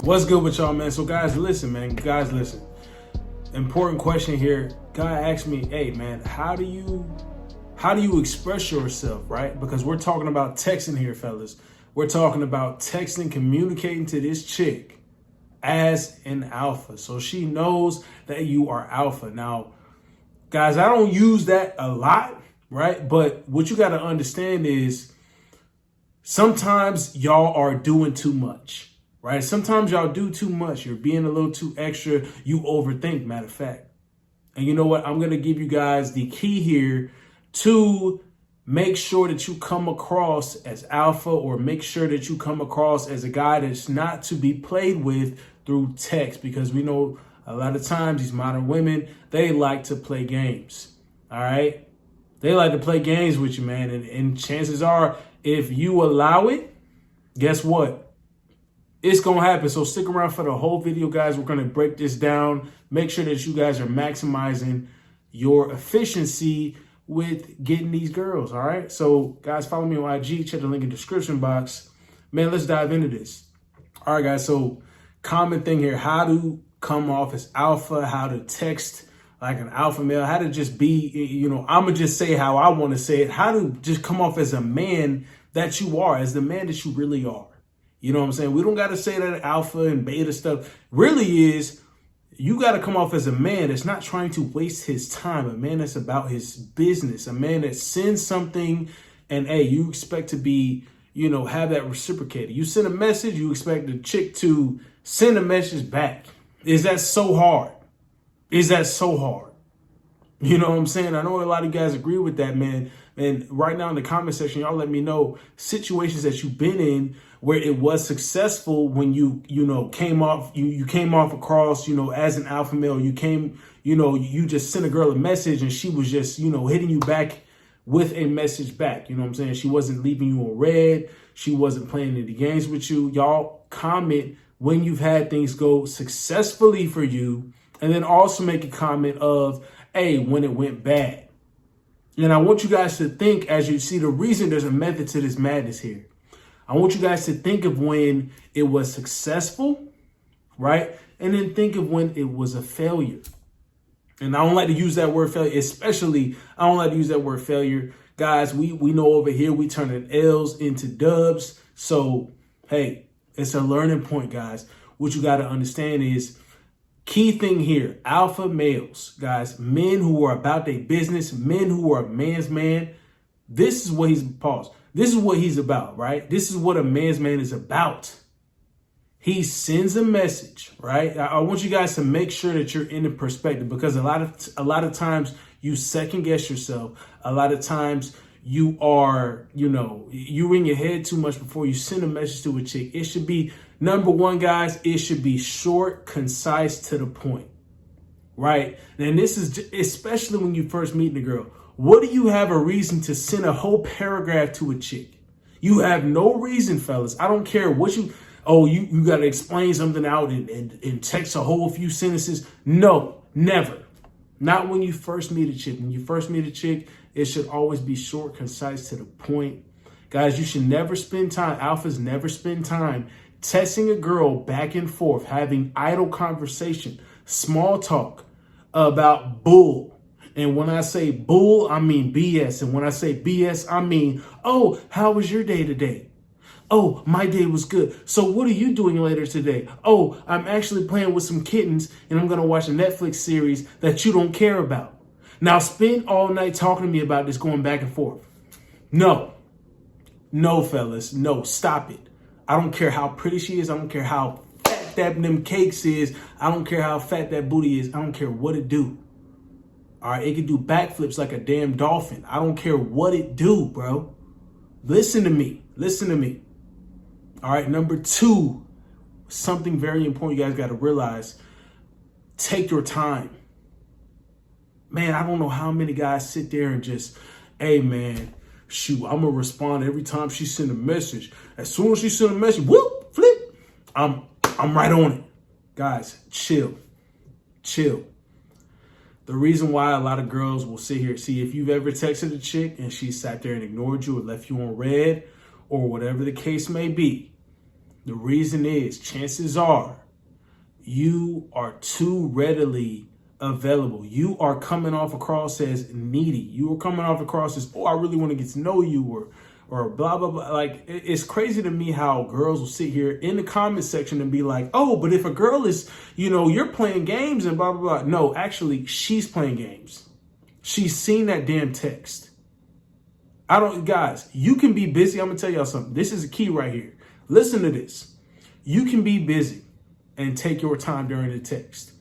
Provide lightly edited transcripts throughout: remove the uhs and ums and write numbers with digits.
What's good with y'all, man? So guys, listen, man. Guys, listen. Important question here. Guy asked me, hey, man, how do you express yourself, right? Because we're talking about texting here, fellas. We're talking about texting, communicating to this chick as an alpha. So she knows that you are alpha. Now, guys, I don't use that a lot, right? But what you got to understand is sometimes y'all are doing too much, right? Sometimes y'all do too much. You're being a little too extra. You overthink, matter of fact. And you know what? I'm going to give you guys the key here to make sure that you come across as alpha, or make sure that you come across as a guy that's not to be played with through text, because we know a lot of times these modern women, they like to play games. All right. They like to play games with you, man. And chances are, if you allow it, guess what? It's going to happen. So stick around for the whole video, guys. We're going to break this down. Make sure that you guys are maximizing your efficiency with getting these girls. All right. So guys, follow me on IG. Check the link in the description box. Man, let's dive into this. All right, guys. So common thing here, how to come off as alpha, how to text like an alpha male, how to just be, I'm going to just say how I want to say it, how to just come off as a man that you are, as the man that you really are. You know what I'm saying? We don't got to say that alpha and beta stuff really is. You got to come off as a man that's not trying to waste his time, a man that's about his business, a man that sends something and, hey, you expect to be, have that reciprocated. You send a message, you expect the chick to send a message back. Is that so hard? Is that so hard? You know what I'm saying? I know a lot of you guys agree with that, man. And right now in the comment section, y'all let me know situations that you've been in where it was successful when you came off across, as an alpha male. You came, you just sent a girl a message and she was just, hitting you back with a message back. You know what I'm saying? She wasn't leaving you on red. She wasn't playing any games with you. Y'all comment when you've had things go successfully for you. And then also make a comment of, hey, when it went bad. And I want you guys to think, as you see, the reason there's a method to this madness here. I want you guys to think of when it was successful, right? And then think of when it was a failure. And I don't like to use that word failure, especially I don't like to use that word failure. Guys, we know over here we turning L's into dubs. So, hey, it's a learning point, guys. What you got to understand is, key thing here, alpha males, guys, men who are about their business, men who are a man's man. This is what This is what he's about, right? This is what a man's man is about. He sends a message, right? I want you guys to make sure that you're in the perspective, because a lot of times you second guess yourself. A lot of times you are, you're in your head too much before you send a message to a chick. It should be, number one, guys, it should be short, concise, to the point, right? And this is especially when you first meet the girl. What do you have a reason to send a whole paragraph to a chick? You have no reason, fellas. I don't care what you got to explain something out and text a whole few sentences. No, never. Not when you first meet a chick. When you first meet a chick, it should always be short, concise, to the point. Guys, you should never spend time, alphas never spend time texting a girl back and forth, having idle conversation, small talk about bull. And when I say bull, I mean BS. And when I say BS, I mean, oh, how was your day today? Oh, my day was good. So what are you doing later today? Oh, I'm actually playing with some kittens and I'm going to watch a Netflix series that you don't care about. Now spend all night talking to me about this, going back and forth. No, fellas, no, stop it. I don't care how pretty she is. I don't care how fat them cakes is. I don't care how fat that booty is. I don't care what it do. All right, it can do backflips like a damn dolphin. I don't care what it do, bro. Listen to me. All right, number two, something very important you guys got to realize. Take your time. Man, I don't know how many guys sit there and just, hey, man, shoot, I'm going to respond every time she send a message. As soon as she send a message, whoop, flip, I'm right on it. Guys, chill. The reason why a lot of girls will sit here, see, if you've ever texted a chick and she sat there and ignored you or left you on red or whatever the case may be, The reason is, chances are you are too readily available. You are coming off across as needy. You are coming off across as, oh, I really want to get to know you, or blah, blah, blah. Like, it's crazy to me how girls will sit here in the comment section and be like, oh, but if a girl is, you're playing games and blah, blah, blah. No, actually, she's playing games. She's seen that damn text. Guys, you can be busy. I'm going to tell y'all something. This is a key right here. Listen to this. You can be busy and take your time during the text.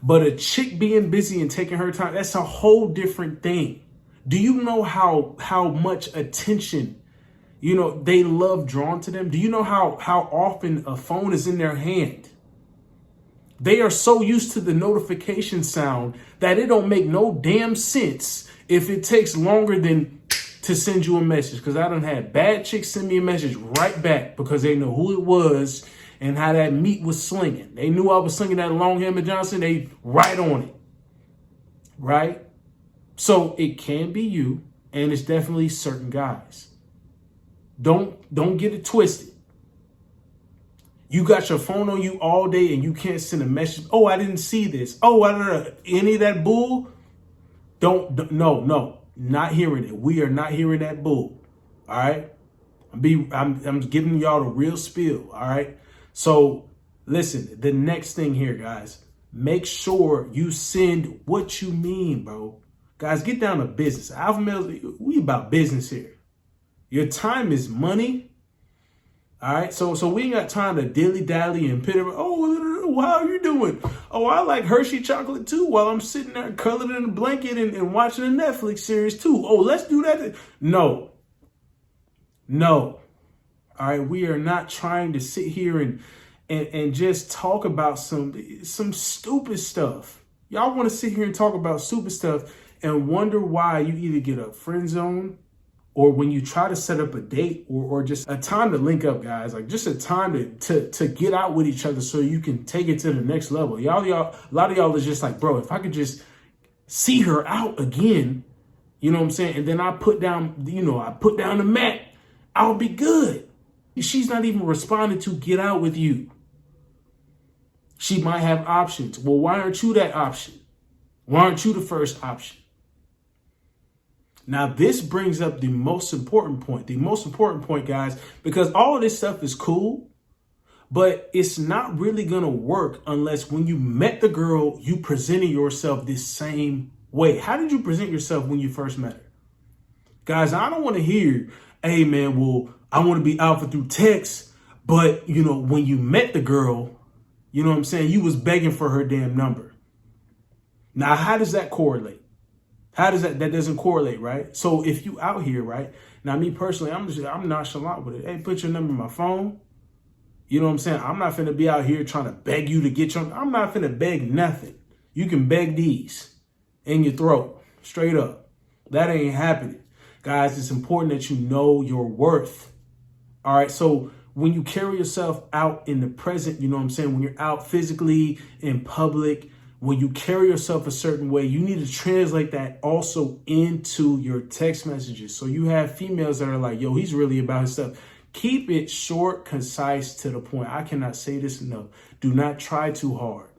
But a chick being busy and taking her time, that's a whole different thing. Do you know how much attention, they love drawn to them? Do you know how often a phone is in their hand? They are so used to the notification sound that it don't make no damn sense if it takes longer than to send you a message. Because I done had bad chicks send me a message right back because they know who it was and how that meat was slinging. They knew I was slinging that long hammer Johnson. They right on it. Right? So it can be you, and it's definitely certain guys. Don't get it twisted. You got your phone on you all day and you can't send a message. Oh, I didn't see this. Oh, I don't know. Any of that bull? No, not hearing it. We are not hearing that bull. All right. I'm giving y'all the real spiel. All right. So listen, the next thing here, guys, make sure you send what you mean, bro. Guys, get down to business. Alpha males, we about business here. Your time is money. All right. So we ain't got time to dilly-dally and pitter. Oh, how are you doing? Oh, I like Hershey chocolate too while I'm sitting there cuddling in a blanket and watching a Netflix series too. Oh, let's do that. No. All right. We are not trying to sit here and just talk about some stupid stuff. Y'all want to sit here and talk about stupid stuff and wonder why you either get a friend zone, or when you try to set up a date, or just a time to link up, guys, like just a time to get out with each other so you can take it to the next level. Y'all, a lot of y'all is just like, bro, if I could just see her out again, you know what I'm saying? And then I put down the mat, I'll be good. She's not even responding to get out with you. She might have options. Well, why aren't you that option? Why aren't you the first option? Now, this brings up the most important point. The most important point, guys, because all of this stuff is cool, but it's not really going to work unless when you met the girl, you presented yourself this same way. How did you present yourself when you first met her? Guys, I don't want to hear, hey, man, well, I want to be alpha through text, but, when you met the girl, you know what I'm saying, you was begging for her damn number. Now, how does that correlate? How does that doesn't correlate, right? So if you out here, right? Now, me personally, I'm nonchalant with it. Hey, put your number in my phone. You know what I'm saying? I'm not finna be out here trying to beg you to get I'm not finna beg nothing. You can beg these in your throat, straight up. That ain't happening. Guys, it's important that you know your worth. All right, so when you carry yourself out in the present, you know what I'm saying? When you're out physically in public, when you carry yourself a certain way, you need to translate that also into your text messages. So you have females that are like, yo, he's really about his stuff. Keep it short, concise, to the point. I cannot say this enough. Do not try too hard.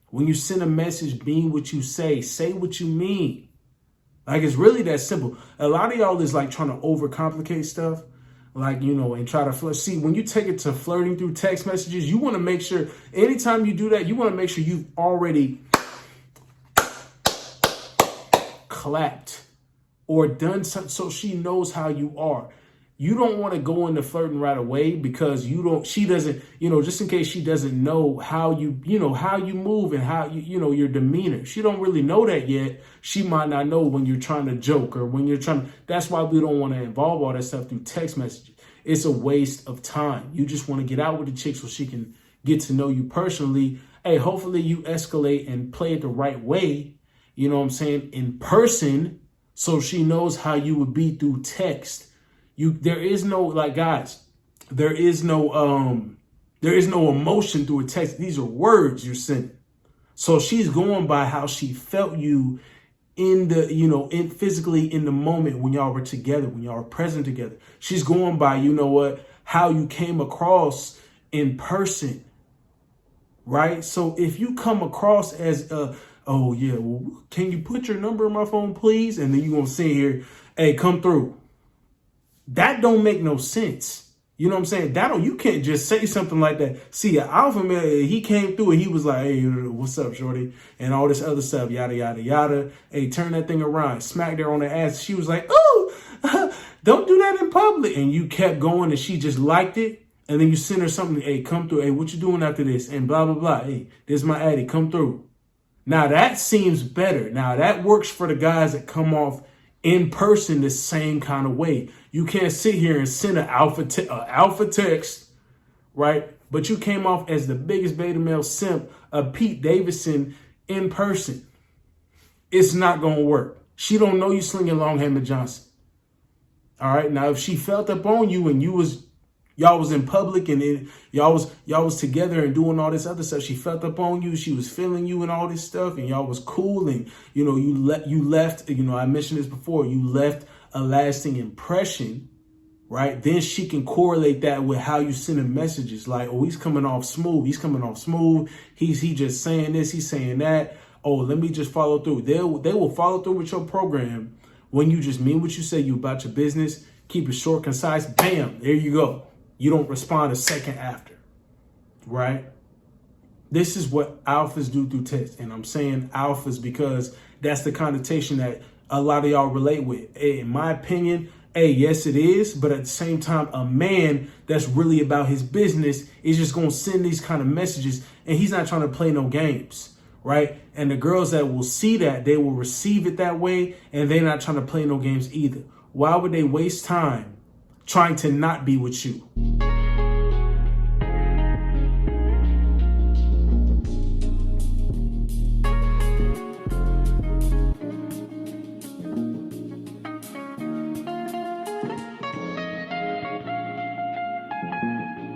When you send a message, mean what you say what you mean. Like, it's really that simple. A lot of y'all is like trying to overcomplicate stuff. Like, and try to flirt. See, when you take it to flirting through text messages, you want to make sure anytime you do that, you want to make sure you've already clapped or done something so she knows how you are. You don't want to go into flirting right away because she doesn't, just in case she doesn't know how how you move and how your demeanor. She don't really know that yet. She might not know when you're trying to joke or when you're that's why we don't want to involve all that stuff through text messages. It's a waste of time. You just want to get out with the chick so she can get to know you personally. Hey, hopefully you escalate and play it the right way. You know what I'm saying? In person, so she knows how you would be through text. There is no emotion through a text. These are words you're sending. So she's going by how she felt you physically in the moment when y'all were together, when y'all were present together. She's going by, how you came across in person, right? So if you come across as oh yeah, well, can you put your number in my phone, please? And then you're gonna sit here, hey, come through. That don't make no sense. You know what I'm saying? You can't just say something like that. See, an alpha male, he came through and he was like, hey, what's up, shorty? And all this other stuff, yada, yada, yada. Hey, turn that thing around. Smacked her on the ass. She was like, oh, don't do that in public. And you kept going and she just liked it. And then you send her something, hey, come through. Hey, what you doing after this? And blah, blah, blah. Hey, this is my addy. Come through. Now, that seems better. Now, that works for the guys that come off in person the same kind of way. You can't sit here and send an alpha text, right? But you came off as the biggest beta male simp of Pete Davidson in person. It's not going to work. She don't know you slinging Longhammer Johnson. All right. Now, if she felt up on you and y'all was in public and y'all was together and doing all this other stuff, she felt up on you, she was feeling you and all this stuff, and y'all was cool, and you left, I mentioned this before, you left a lasting impression, right? Then she can correlate that with how you sending messages, like, oh, he's coming off smooth, he just saying this, he's saying that. Oh, let me just follow through. They will follow through with your program when you just mean what you say. You about your business, keep it short, concise, bam, there you go. You don't respond a second after, right? This is what alphas do through text. And I'm saying alphas because that's the connotation that a lot of y'all relate with. Hey, in my opinion, yes, it is. But at the same time, a man that's really about his business is just going to send these kind of messages and he's not trying to play no games, right? And the girls that will see that, they will receive it that way and they're not trying to play no games either. Why would they waste time trying to not be with you?